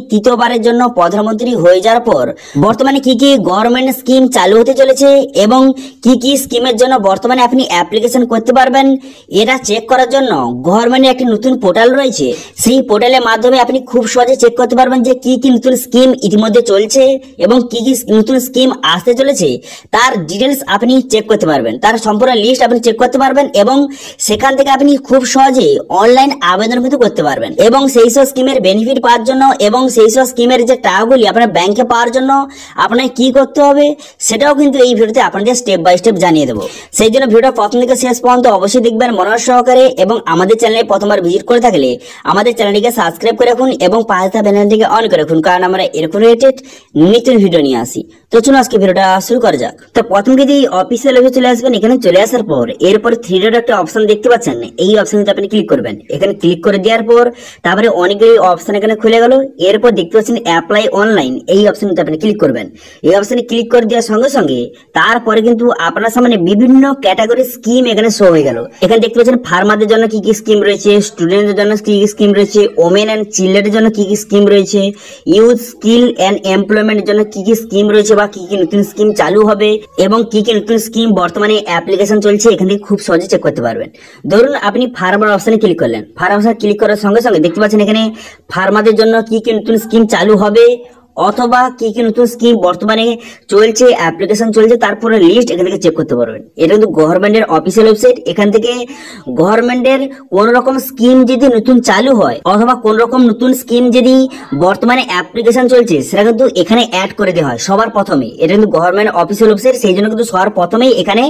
তৃতীয়বারের জন্য প্রধানমন্ত্রী হয়ে যাওয়ার পর বর্তমানে কি কি গভর্নমেন্ট স্কিম চালু হতে চলেছে এবং কি কি স্কিমের জন্য বর্তমানে আপনি অ্যাপ্লিকেশন করতে পারবেন, এটা চেক করার জন্য গভর্নমেন্টের একটি নতুন পোর্টাল রয়েছে। সেই পোর্টালের মাধ্যমে আপনি খুব সহজে চেক করতে পারবেন যে কি কি নতুন স্কিম ইতিমধ্যে চলছে এবং কি কি নতুন স্কিম আসতে চলেছে, তার ডিটেলস আপনি চেক করতে পারবেন, তার সম্পূর্ণ লিস্ট আপনি চেক করতে পারবেন এবং সেখান থেকে আপনি খুব সহজে অনলাইন আবেদন কিন্তু করতে পারবেন। এবং সেই সব স্কিমের বেনিফিট পাওয়ার জন্য এবং সেই সব স্কিমের যে টাকাগুলি আপনার ব্যাংকে পাওয়ার জন্য আপনাকে কি করতে হবে সেটাও কিন্তু এই ভিডিওতে আপনাদের স্টেপ বাই স্টেপ জানিয়ে দেবো। সেই জন্য ভিডিওটা প্রথম থেকে শেষ পর্যন্ত অবশ্যই দেখবেন মনোযোগ সহকারে এবং আমাদের চ্যানেলে প্রথমবার ভিজিট করে থাকলে আমাদের চ্যানেলটিকে সাবস্ক্রাইব করে রাখুন এবং পাশে থাকা বেলআইকনটিকে অন করে রাখুন, কারণ আমরা এরকম রিলেটেড নতুন ভিডিও নিয়ে আসি। তো চলুন আজকে ভিডিওটা শুরু করা যাক। তো প্রথম যদি অফিসিয়াল ওয়েবসাইটে চলে আসবেন, এখানে চলে আসার পর এরপর থ্রি ডট একটা অপশন দেখতে পাচ্ছেন, এই অপশনটা আপনি ক্লিক করবেন। এখানে ক্লিক করে দেওয়ার পর তারপরে অনেকগুলি অপশন এখানে খুলে গেল। এরপর দেখতে পাচ্ছেন অ্যাপ্লাই অনলাইন, এই অপশনটা আপনি ক্লিক করবেন। এই অপশনে ক্লিক করে দেওয়ার সঙ্গে সঙ্গে তারপরে কিন্তু আপনার সামনে বিভিন্ন ক্যাটাগরি স্কিম এখানে শো হয়ে গেল। এখানে দেখতে পাচ্ছেন ফার্মারদের জন্য কি কি স্কিম রয়েছে, স্টুডেন্টদের জন্য কি কি স্কিম রয়েছে, ওমেন অ্যান্ড চিলড্রেনের জন্য কি কি স্কিম রয়েছে, ইউথ স্কিল অ্যান্ড এমপ্লয়মেন্টের জন্য কি কি স্কিম রয়েছে বা কি কি নতুন স্কিম চালু হবে এবং কি কি নতুন স্কিম বর্তমানে অ্যাপ্লিকেশন চলছে, এখান থেকে খুব সহজে চেক করতে পারবেন। ধরুন আপনি ফার্মার অপশনে ক্লিক করলেন, ফার্মার অপশনে ক্লিক করার সঙ্গে সঙ্গে দেখতে পাচ্ছেন এখানে ফার্মারদের জন্য কি কি নতুন স্কিম চালু হবে অথবা কি কি নতুন স্কিম বর্তমানে চলছে, অ্যাপ্লিকেশন চলছে, তারপরে লিস্ট এখান থেকে চেক করতে পারবেন। এটা কিন্তু গভর্নমেন্টের অফিসিয়াল ওয়েবসাইট। এখান থেকে গভর্নমেন্টের কোন রকম স্কিম যদি নতুন চালু হয় অথবা কোন রকম নতুন স্কিম যদি বর্তমানে অ্যাপ্লিকেশন চলছে সেটা কিন্তু এখানে অ্যাড করে দেওয়া হয় সবার প্রথমে। এটা কিন্তু গভর্নমেন্ট অফিসিয়াল ওয়েবসাইট, সেই জন্য কিন্তু সবার প্রথমেই এখানে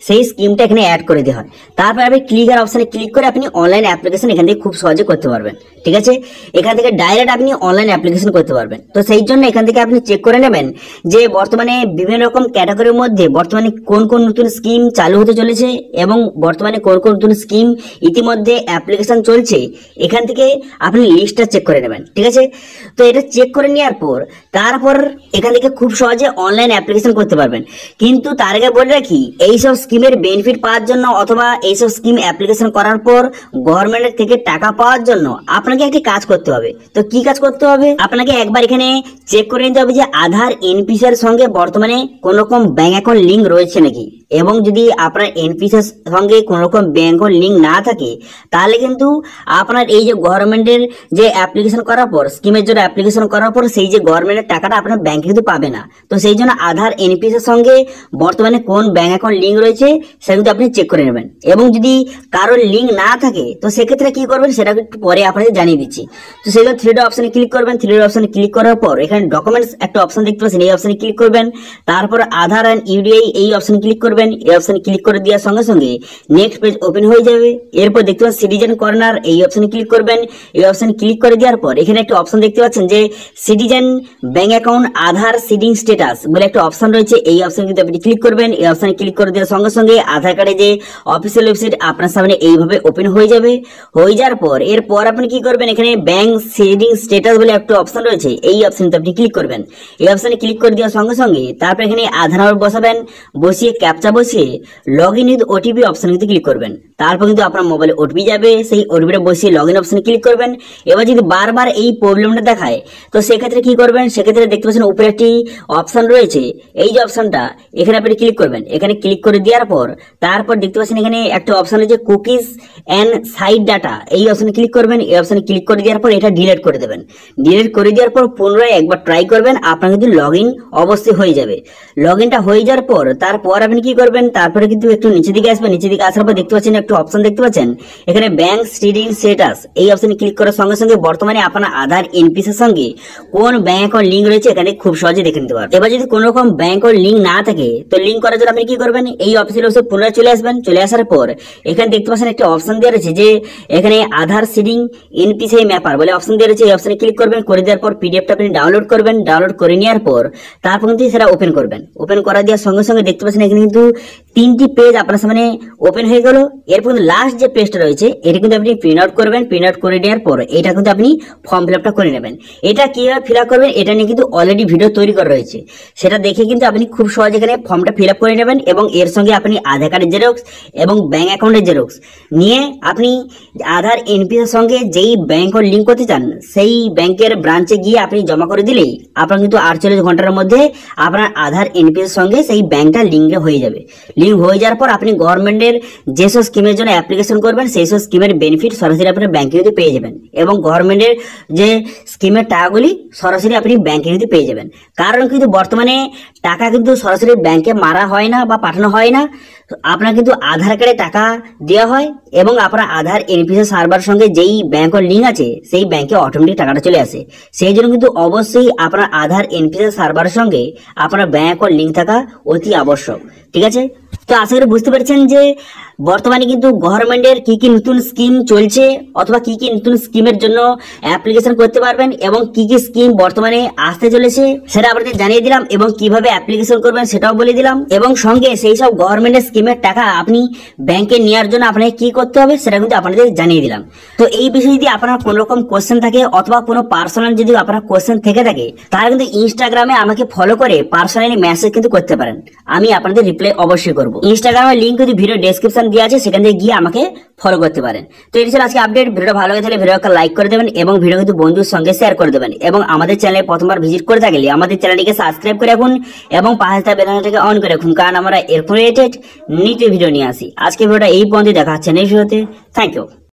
সেই স্কিমটা এখানে অ্যাড করে দেওয়া হয়। তারপরে আপনি ক্লিকার অপশনে ক্লিক করে আপনি অনলাইন অ্যাপ্লিকেশন এখান থেকে খুব সহজে করতে পারবেন। ঠিক আছে, এখান থেকে ডাইরেক্ট আপনি অনলাইন অ্যাপ্লিকেশন করতে পারবেন। তো সেই জন্য এখান থেকে আপনি চেক করে নেবেন যে বর্তমানে বিভিন্ন রকম ক্যাটাগরির মধ্যে বর্তমানে কোন কোন নতুন স্কিম চালু হতে চলেছে এবং বর্তমানে কোন কোন নতুন স্কিম ইতিমধ্যে অ্যাপ্লিকেশন চলছে, এখান থেকে আপনি লিস্টটা চেক করে নেবেন। ঠিক আছে, তো এটা চেক করে নেওয়ার পর তারপর এখান থেকে খুব সহজে অনলাইন অ্যাপ্লিকেশন করতে পারবেন। কিন্তু তার আগে বলে রাখি, এইসব স্কিমের বেনিফিট পাওয়ার জন্য অথবা এইসব স্কিম অ্যাপ্লিকেশন করার পর গভর্নমেন্টের থেকে টাকা পাওয়ার জন্য আপনাকে একটি কাজ করতে হবে। তো কি কাজ করতে হবে, আপনাকে একবার এখানে চেক করে নিতে হবে যে আধার এনপিসির সঙ্গে বর্তমানে কোন রকম ব্যাংক অ্যাকাউন্ট লিঙ্ক রয়েছে নাকি। এবং যদি আপনার এনপিসির সঙ্গে কোন রকম ব্যাংক অ্যাকাউন্ট লিঙ্ক না থাকে তাহলে কিন্তু আপনার এই যে গভর্নমেন্টের যে অ্যাপ্লিকেশন করার পর স্কিমের জন্য অ্যাপ্লিকেশন করার পর সেই যে গভর্নমেন্টের টাকাটা আপনার ব্যাংকে কিন্তু পাবে না। তো সেই জন্য আধার এনপিসির সঙ্গে বর্তমানে কোন ব্যাংক অ্যাকাউন্ট লিঙ্ক রয়েছে সেটা কিন্তু আপনি চেক করে নেবেন। এবং যদি কারোর লিঙ্ক না থাকে তো সেক্ষেত্রে কি করবেন সেটা একটু পরে আপনাদের জানিয়ে দিচ্ছি। তো সেই জন্য থ্রি ডট অপশনে ক্লিক করবেন। থ্রি ডট অপশনে ক্লিক করার পর এখানে ডকুমেন্টস একটা অপশন দেখতে পাচ্ছেন, এই অপশনে ক্লিক করবেন। তারপর আধার অ্যান্ড ইউডিআই এই অপশনে ক্লিক করবেন। এই অপশনে ক্লিক করে দেওয়ার সঙ্গে সঙ্গে নেক্সট পেজ ওপেন হয়ে যাবে। এরপর দেখতে পাচ্ছেন সিটিজেন কর্নার, এই অপশনে ক্লিক করবেন। এই অপশনে ক্লিক করে দেওয়ার পর এখানে একটা অপশন দেখতে পাচ্ছেন যে সিটিজেন ব্যাংক অ্যাকাউন্ট আধার সিডিং স্ট্যাটাস বলে একটা অপশন রয়েছে, এই অপশনে কিন্তু আপনি ক্লিক করবেন। এই অপশনে ক্লিক করে দেওয়ার সঙ্গে সঙ্গে আধার কার্ডের যে অফিসিয়াল ওয়েবসাইট আপনার সামনে এইভাবে ওপেন হয়ে যাবে। হয়ে যাওয়ার পর এরপর আপনি কি করবেন, এখানে ব্যাংক সিডিং স্ট্যাটাস বলে একটা অপশন রয়েছে, এই অপশনটা আপনি ক্লিক করবেন। এই অপশনে ক্লিক করে দেওয়ার সঙ্গে সঙ্গে তারপর এখানে আধার নাম্বার বসাবেন, বসিয়ে ক্যাপচা বসিয়ে লগ ইন উইথ ওটিপি অপশনে কিন্তু ক্লিক করবেন। তারপর কিন্তু আপনার মোবাইলে ওটিপি যাবে, সেই ওটিপিটা বসিয়ে লগ ইন অপশনে ক্লিক করবেন। এবার যদি বারবার এই প্রবলেমটা দেখায় তো সেক্ষেত্রে কি করবেন, সেক্ষেত্রে দেখতে পাচ্ছেন উপরে একটি অপশন রয়েছে, এই যে অপশনটা এখানে আপনি ক্লিক করবেন। এখানে ক্লিক করে দেওয়ার পর তারপর দেখতে পাচ্ছেন এখানে একটা অপশন রয়েছে কুকিজ অ্যান্ড সাইড ডাটা, এই অপশনে ক্লিক করবেন। এই অপশনে ক্লিক করে দেওয়ার পর এটা ডিলিট করে দেবেন। ডিলিট করে দেওয়ার পর পুনরায় একবার ট্রাই করবেন, আপনার কিন্তু লগ ইন অবশ্যই হয়ে যাবে। লগ ইনটা হয়ে যাওয়ার পর তারপর আপনি কি করবেন, তারপরে কিন্তু একটু নিচের দিকে আসবেন। নিচের দিকে আসার পর দেখতে পাচ্ছেন একটা অপশন দেখতে পাচ্ছেন এখানে ব্যাংক সিডিং স্ট্যাটাস, এই অপশনে ক্লিক করার সঙ্গে সঙ্গে বর্তমানে আপনার আধার এনপিসির সঙ্গে কোন ব্যাংক অ্যাকাউন্ট লিঙ্ক রয়েছে এখানে খুব সহজে দেখে নিতে পারবেন। এবার যদি কোনো রকম ব্যাংক অ্যাকাউন্ট লিঙ্ক না থাকে তো লিঙ্ক করার জন্য আপনি কি করবেন, এই অফিসিয়াল ওয়েবসাইট পুনরায় চলে আসবেন। চলে আসার পর এখানে দেখতে পাচ্ছেন একটা অপশন দেওয়া রয়েছে যে এখানে আধার সিডিং এনপিসি ম্যাপার বলে অপশন দেওয়া রয়েছে, এই অপশনে ক্লিক করবেন। করে দেওয়ার পর পিডিএফটা আপনি ডাউনলোড ডাউনলোড করবেন। ডাউনলোড করে নেওয়ার পর তারপর কিন্তু সেটা ওপেন করবেন। ওপেন করা দেওয়ার সঙ্গে সঙ্গে দেখতে পাচ্ছেন এখানে কিন্তু 3টি পেজ আপনার সামনে ওপেন হয়ে গেল। এরপর লাস্ট যে পেজটা রয়েছে এটা কিন্তু আপনি প্রিন্ট আউট করবেন। প্রিন্ট আউট করে নেওয়ার পর এটা কিন্তু আপনি ফর্ম ফিল আপটা করে নেবেন। এটা কিভাবে ফিল আপ করবেন এটা নিয়ে কিন্তু অলরেডি ভিডিও তৈরি করা রয়েছে, সেটা দেখে কিন্তু আপনি খুব সহজে এখানে ফর্মটা ফিল আপ করে নেবেন এবং এর সঙ্গে আপনি আধার কার্ডের জেরক্স এবং ব্যাংক অ্যাকাউন্টের জেরক্স নিয়ে আপনি আধার এনপিএস সঙ্গে যেই ব্যাংক লিঙ্ক করতে চান সেই ব্যাংকের ব্রাঞ্চে গিয়ে আপনি জমা করে দিলেই আপনার কিন্তু 48 ঘন্টার মধ্যে আপনার আধার এনপিএস সঙ্গে সেই ব্যাংকটা লিঙ্ক হয়ে যাবে। লিঙ্ক হয়ে যাওয়ার পর আপনি গভর্নমেন্টের যেসব স্কিমের জন্য অ্যাপ্লিকেশন করবেন সেই সব স্কিমের বেনিফিট সরাসরি আপনার ব্যাংকে কিন্তু পেয়ে যাবেন এবং গভর্নমেন্টের যে স্কিমের টাকাগুলি সরাসরি আপনি ব্যাংকে কিন্তু পেয়ে যাবেন। কারণ কিন্তু বর্তমানে টাকা কিন্তু সরাসরি ব্যাংকে মারা হয় না বা পাঠানো হয় না, আপনার কিন্তু আধার কার্ডে টাকা দেওয়া হয় এবং আপনার আধার এনপিএস সার্ভার সঙ্গে যেই ব্যাংকের লিঙ্ক আছে সেই ব্যাংকে অটোমেটিক টাকাটা চলে আসে। সেই জন্য কিন্তু অবশ্যই আপনার আধার এনপিএস সার্ভারের সঙ্গে আপনার ব্যাংকের লিঙ্ক থাকা অতি আবশ্যক। ঠিক আছে, তো আশা করি বুঝতে পেরেছেন যে বর্তমানে কিন্তু গভর্নমেন্টের কি কি নতুন স্কিম চলছে অথবা কি কি নতুন স্কিমের জন্য অ্যাপ্লিকেশন করতে পারবেন এবং কি কি স্কিম বর্তমানে আসতে চলেছে সেটা আপনাদের জানিয়ে দিলাম এবং কিভাবে অ্যাপ্লিকেশন করবেন সেটাও বলে দিলাম এবং সঙ্গে সেই সব গভর্নমেন্টের স্কিমের টাকা আপনি ব্যাংকে নেওয়ার জন্য আপনাকে কি করতে হবে সেটা কিন্তু আপনাদের জানিয়ে দিলাম। তো এই বিষয়ে যদি আপনার কোনো রকম কোশ্চেন থাকে অথবা কোনো পার্সোনাল যদি আপনার কোশ্চেন থেকে থাকে তাহলে কিন্তু ইনস্টাগ্রামে আমাকে ফলো করে পার্সোনালি মেসেজ কিন্তু করতে পারেন, আমি আপনাদের রিপ্লাই অবশ্যই করবো। ইনস্টাগ্রামের লিঙ্ক কিন্তু ভিডিও ডেসক্রিপশন দেওয়া আছে, সেখান থেকে গিয়ে আমাকে ফলো করতে পারেন। তো এই ছিল আজকে আপডেট। ভিডিওটা ভালো লাগে তাহলে ভিডিওকে লাইক করে দেবেন এবং ভিডিও কিন্তু বন্ধুর সঙ্গে শেয়ার করে দেবেন এবং আমাদের চ্যানেলে প্রথমবার ভিজিট করে থাকলে আমাদের চ্যানেলটিকে সাবস্ক্রাইব করে রাখুন এবং পাশে থাকা বেল আইকনটাকে অন করে রাখুন, কারণ আমরা এরপর রিলেটেড নিত্য ভিডিও নিয়ে আসি। আজকে ভিডিওটা এই পর্যন্ত দেখা হচ্ছে নেক্সট ভিডিওতে। Thank you.